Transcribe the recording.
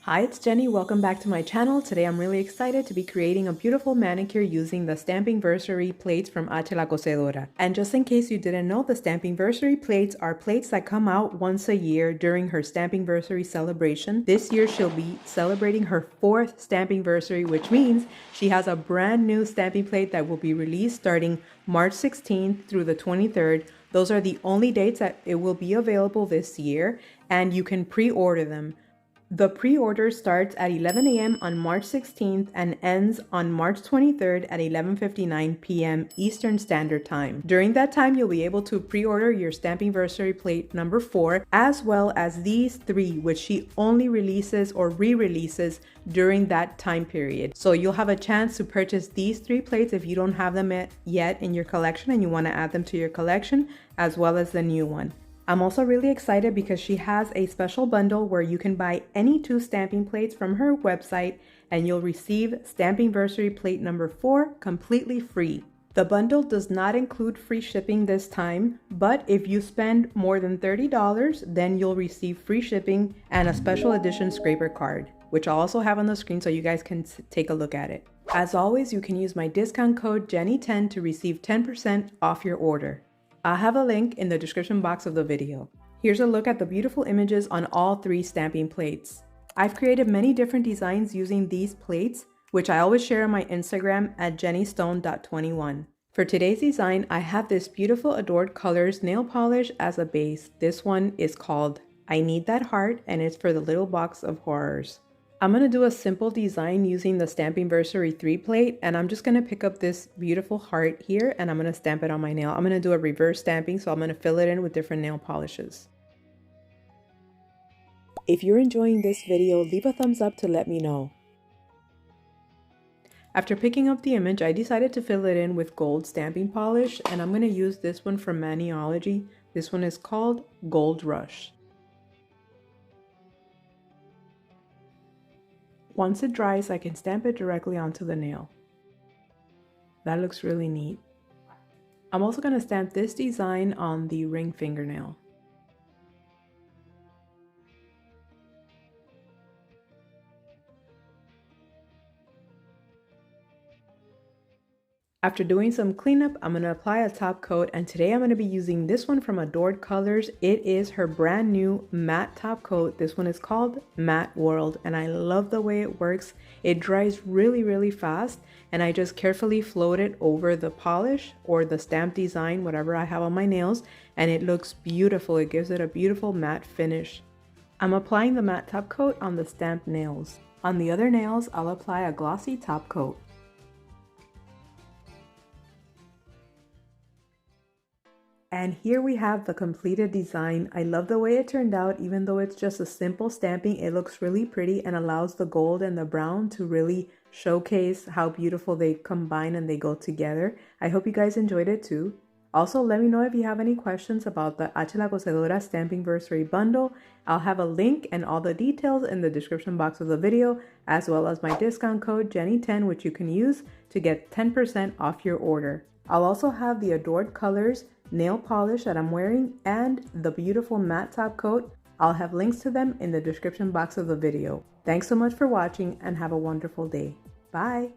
Hi, it's Jenny. Welcome back to my channel. Today I'm really excited to be creating a beautiful manicure using the StampingVersary plates from H la Cosedora. And just in case you didn't know, the StampingVersary plates are plates that come out once a year during her StampingVersary celebration. This year she'll be celebrating her 4th StampingVersary, which means she has a brand new stamping plate that will be released starting March 16th through the 23rd. Those are the only dates that it will be available this year, and you can pre-order them. The pre-order starts at 11 a.m. on March 16th and ends on March 23rd at 11:59 p.m. Eastern Standard Time. During that time, you'll be able to pre-order your StampingVersary plate number 4, as well as these 3, which she only releases or re-releases during that time period. So you'll have a chance to purchase these 3 plates if you don't have them yet in your collection and you want to add them to your collection, as well as the new one. I'm also really excited because she has a special bundle where you can buy any 2 stamping plates from her website and you'll receive StampingVersary plate number 4 completely free. The bundle does not include free shipping this time, but if you spend more than $30, then you'll receive free shipping and a special edition scraper card, which I'll also have on the screen so you guys can take a look at it. As always, you can use my discount code Jenny10 to receive 10% off your order. I'll have a link in the description box of the video. Here's a look at the beautiful images on all 3 stamping plates. I've created many different designs using these plates, which I always share on my Instagram at jennystone.21. For today's design, I have this beautiful Adored Colors nail polish as a base. This one is called I Need That Heart, and it's for the little box of horrors. I'm going to do a simple design using the StampingVersary 3 plate, and I'm just going to pick up this beautiful heart here and I'm going to stamp it on my nail. I'm going to do a reverse stamping, so I'm going to fill it in with different nail polishes. If you're enjoying this video, leave a thumbs up to let me know. After picking up the image, I decided to fill it in with gold stamping polish, and I'm going to use this one from Maniology. This one is called Gold Rush. Once it dries, I can stamp it directly onto the nail. That looks really neat. I'm also going to stamp this design on the ring fingernail. After doing some cleanup, I'm going to apply a top coat, and today I'm going to be using this one from Adored Colors. It is her brand new matte top coat. This one is called Matte World, and I love the way it works. It dries really fast, and I just carefully float it over the polish or the stamp design, whatever I have on my nails, and it looks beautiful. It gives it a beautiful matte finish. I'm applying the matte top coat on the stamped nails. On the other nails, I'll apply a glossy top coat. And here we have the completed design. I love the way it turned out. Even though it's just a simple stamping, it looks really pretty and allows the gold and the brown to really showcase how beautiful they combine and they go together. I hope you guys enjoyed it too. Also, let me know if you have any questions about the H la Cosedora StampingVersary bundle. I'll have a link and all the details in the description box of the video, as well as my discount code Jenny10, which you can use to get 10% off your order. I'll also have the Adored Colors nail polish that I'm wearing and the beautiful matte top coat. I'll have links to them in the description box of the video. Thanks so much for watching and have a wonderful day. Bye!